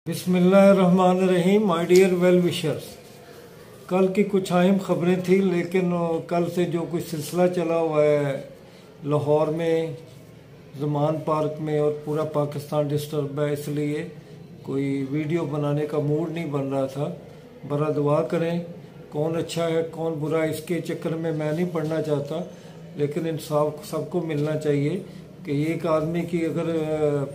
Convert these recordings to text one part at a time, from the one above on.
बिस्मिल्लाहिर्रहमानिर्रहीम। My dear well wishers, कल की कुछ अहम खबरें थी, लेकिन कल से जो कुछ सिलसिला चला हुआ है लाहौर में, ज़मान पार्क में और पूरा पाकिस्तान डिस्टर्ब है, इसलिए कोई वीडियो बनाने का मूड नहीं बन रहा था। बरा दुआ करें, कौन अच्छा है कौन बुरा इसके चक्कर में मैं नहीं पढ़ना चाहता, लेकिन इंसाफ सबको मिलना चाहिए कि एक आदमी की अगर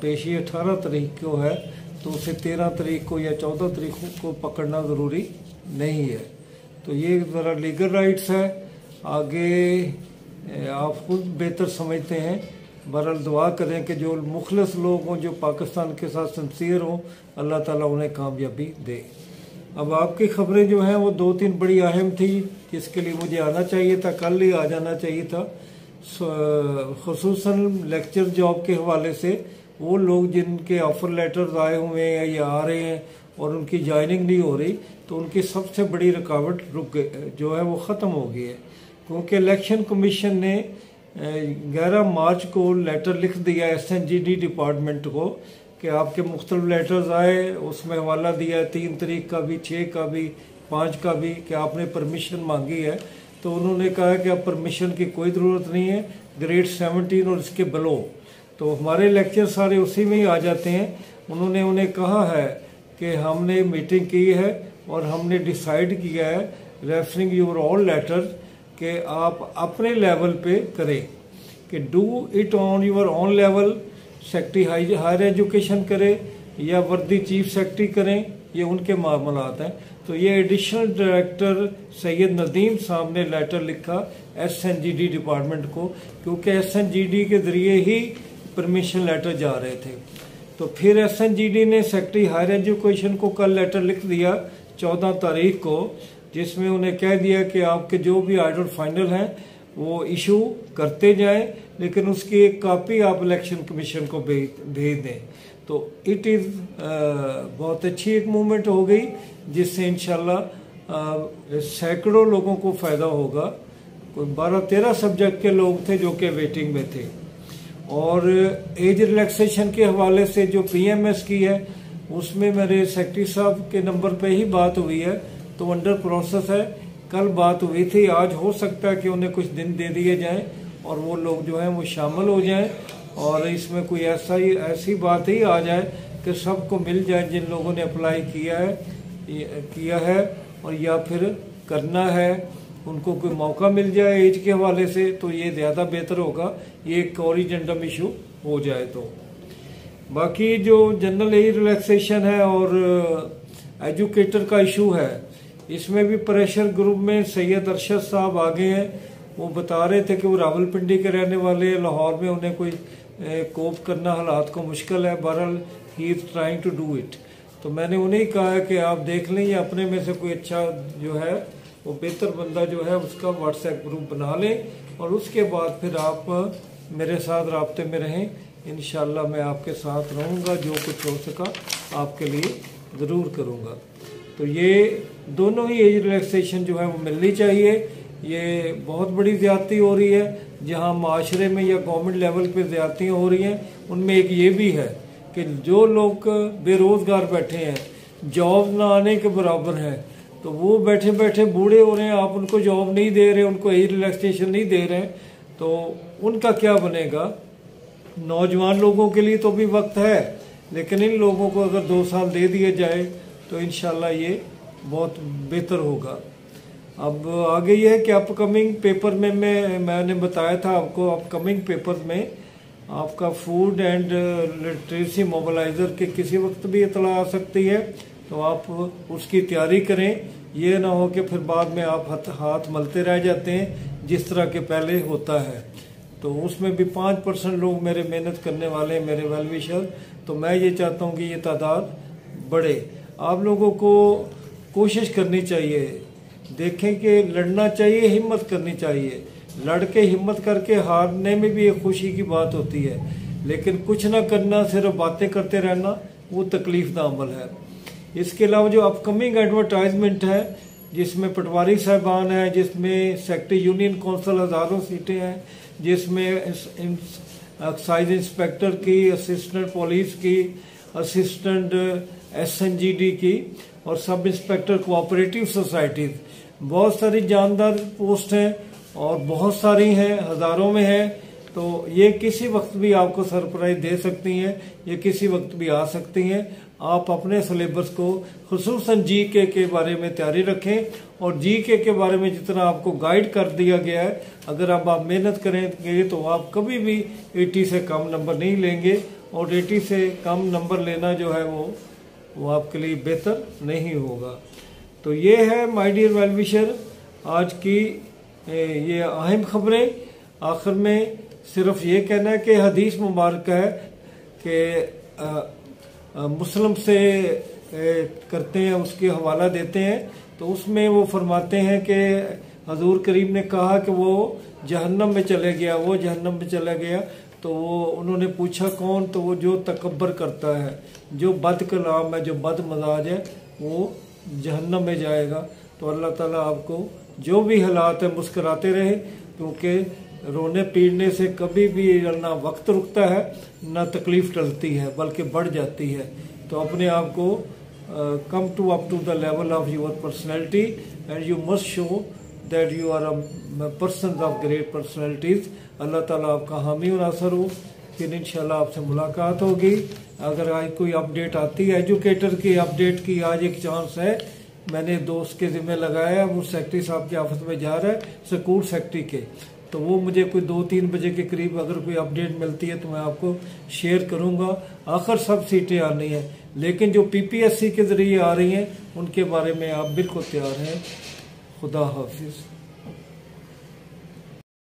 पेशी 18 तारीख को है तो उसे 13 तारीख को या 14 तारीख को पकड़ना ज़रूरी नहीं है। तो ये ज़रा लीगल राइट्स है, आगे आप खुद बेहतर समझते हैं। बहरहाल दुआ करें कि जो मुखलिस लोग हों, जो पाकिस्तान के साथ सिंसियर हों, अल्लाह ताला उन्हें कामयाबी दे। अब आपकी खबरें जो हैं वो 2-3 बड़ी अहम थी, जिसके लिए मुझे आना चाहिए था, कल ही आ जाना चाहिए था। खुसूसन लेक्चर जॉब के हवाले से वो लोग जिनके ऑफर लेटर्स आए हुए हैं या आ रहे हैं और उनकी ज्वाइनिंग नहीं हो रही, तो उनकी सबसे बड़ी रुकावट जो है वो ख़त्म हो गई है, क्योंकि इलेक्शन कमीशन ने 11 मार्च को लेटर लिख दिया SNGD डिपार्टमेंट को कि आपके मुख्तलिफ लेटर्स आए, उसमें हवाला दिया 3 तारीख का भी, 6 का भी, 5 का भी, कि आपने परमिशन मांगी है। तो उन्होंने कहा कि अब परमिशन की कोई ज़रूरत नहीं है, ग्रेड 17 और इसके बिलो। तो हमारे लेक्चर सारे उसी में ही आ जाते हैं। उन्होंने उन्हें कहा है कि हमने मीटिंग की है और हमने डिसाइड किया है, रेफरिंग योर ऑल लेटर, कि आप अपने लेवल पे करें, कि do it on your own level. Secretary higher education करे या वर्दी चीफ सेक्रेटरी करें, ये उनके मामलात हैं। तो ये एडिशनल डायरेक्टर सैयद नदीम साहब ने लेटर लिखा SNGD डिपार्टमेंट को, क्योंकि SNGD के ज़रिए ही परमिशन लेटर जा रहे थे। तो फिर SNGD ने सेक्रेटरी हायर एजुकेशन को कल लेटर लिख दिया 14 तारीख को, जिसमें उन्हें कह दिया कि आपके जो भी ऑर्डर फाइनल हैं वो इशू करते जाएं, लेकिन उसकी एक कॉपी आप इलेक्शन कमीशन को भेज दें। तो इट इज़ बहुत अच्छी एक मूवमेंट हो गई, जिससे इंशाल्लाह सैकड़ों लोगों को फ़ायदा होगा। कोई 12-13 सब्जेक्ट के लोग थे जो कि वेटिंग में थे। और एज रिलैक्सेशन के हवाले से जो PMS की है, उसमें मेरे सेक्रेटरी साहब के नंबर पे ही बात हुई है, तो अंडर प्रोसेस है। कल बात हुई थी, आज हो सकता है कि उन्हें कुछ दिन दे दिए जाएं और वो लोग जो हैं वो शामिल हो जाएं, और इसमें कोई ऐसी बात ही आ जाए कि सबको मिल जाए जिन लोगों ने अप्लाई किया है और या फिर करना है, उनको कोई मौका मिल जाए एज के हवाले से, तो ये ज़्यादा बेहतर होगा। ये एक कोरिजेंडम इशू हो जाए तो। बाकी जो जनरल एज रिलैक्सेशन है और एजुकेटर का इशू है, इसमें भी प्रेशर ग्रुप में सैयद अरशद साहब आगे हैं। वो बता रहे थे कि वो रावलपिंडी के रहने वाले, लाहौर में उन्हें कोई कोप करना हालात को मुश्किल है। बहरहाल he is trying to do it. तो मैंने उन्हें कहा कि आप देख लें, या अपने में से कोई अच्छा जो है वो बेहतर बंदा जो है उसका व्हाट्सएप ग्रुप बना लें, और उसके बाद फिर आप मेरे साथ राब्ते में रहें। इंशाल्लाह मैं आपके साथ रहूँगा, जो कुछ हो सका आपके लिए ज़रूर करूँगा। तो ये दोनों ही एज रिलैक्सेशन जो है वो मिलनी चाहिए। ये बहुत बड़ी ज़्यादती हो रही है, जहाँ माशरे में या गवर्नमेंट लेवल पे ज़्यादतियाँ हो रही हैं। उनमें एक ये भी है कि जो लोग बेरोज़गार बैठे हैं, जॉब ना आने के बराबर है, तो वो बैठे बैठे बूढ़े हो रहे हैं, आप उनको जॉब नहीं दे रहे, उनको एज रिलैक्सेशन नहीं दे रहे, तो उनका क्या बनेगा। नौजवान लोगों के लिए तो भी वक्त है, लेकिन इन लोगों को अगर 2 साल दे दिए जाए तो इंशाल्लाह ये बहुत बेहतर होगा। अब आगे ये है कि अपकमिंग पेपर में मैंने बताया था आपको, अपकमिंग पेपर में आपका फूड एंड लिटरेसी मोबिलाइजर के किसी वक्त भी इतला आ सकती है, तो आप उसकी तैयारी करें। ये ना हो कि फिर बाद में आप हाथ मलते रह जाते हैं, जिस तरह के पहले होता है। तो उसमें भी 5% लोग मेरे मेहनत करने वाले हैं, मेरे वेल विशर। तो मैं ये चाहता हूँ कि ये तादाद बढ़े। आप लोगों को कोशिश करनी चाहिए, देखें कि लड़ना चाहिए, हिम्मत करनी चाहिए। लड़ के हिम्मत करके हारने में भी एक खुशी की बात होती है, लेकिन कुछ ना करना, सिर्फ बातें करते रहना, वो तकलीफ दा अमल है। इसके अलावा जो अपकमिंग एडवर्टाइजमेंट है, जिसमें पटवारी साहबान है, जिसमें सेक्रेटरी यूनियन कौंसिल हज़ारों सीटें हैं, जिसमें एक्साइज इंस्पेक्टर की, असिस्टेंट पुलिस की, असिस्टेंट SNGD की और सब इंस्पेक्टर कोऑपरेटिव सोसाइटीज। बहुत सारी जानदार पोस्ट हैं और बहुत सारी हैं, हजारों में हैं। तो ये किसी वक्त भी आपको सरप्राइज दे सकती हैं, ये किसी वक्त भी आ सकती हैं। आप अपने सिलेबस को खुसूसन जीके के बारे में तैयारी रखें और जीके के बारे में जितना आपको गाइड कर दिया गया है, अगर अब आप मेहनत करेंगे तो आप कभी भी 80 से कम नंबर नहीं लेंगे। और 80 से कम नंबर लेना जो है वो आपके लिए बेहतर नहीं होगा। तो ये है माय डियर वेल विशर आज की ये अहम खबरें। आखिर में सिर्फ ये कहना है कि हदीस मुबारक है कि मुस्लिम से करते हैं, उसके हवाला देते हैं, तो उसमें वो फरमाते हैं कि हजूर करीम ने कहा कि वो जहन्नम में चले गया, वो जहन्नम में चला गया। तो वो उन्होंने पूछा कौन, तो वो जो तकब्बर करता है, जो बद कलाम है, जो बद मजाज है, वो जहन्नम में जाएगा। तो अल्लाह ताला आपको जो भी हालात है मुस्कुराते रहे, क्योंकि रोने पीटने से कभी भी ना वक्त रुकता है ना तकलीफ टलती है, बल्कि बढ़ जाती है। तो अपने आप को come to up to the level of your personality and you must show that you are a person of great personalities. Allah ताला आपका हामी और नासर हो। फिर इंशाल्लाह आपसे मुलाकात होगी। अगर आज कोई अपडेट आती है एजुकेटर की अपडेट की, आज एक चांस है, मैंने दोस्त के जिम्मे लगाया, वो सेक्रेटरी साहब के ऑफिस में जा रहा है, स्कूल सेक्रेटरी के, तो वो मुझे कोई 2-3 बजे के करीब अगर कोई अपडेट मिलती है तो मैं आपको शेयर करूंगा। आखिर सब सीटें आनी है, लेकिन जो PPSC के जरिए आ रही हैं उनके बारे में आप बिल्कुल तैयार हैं। खुदा हाफिज।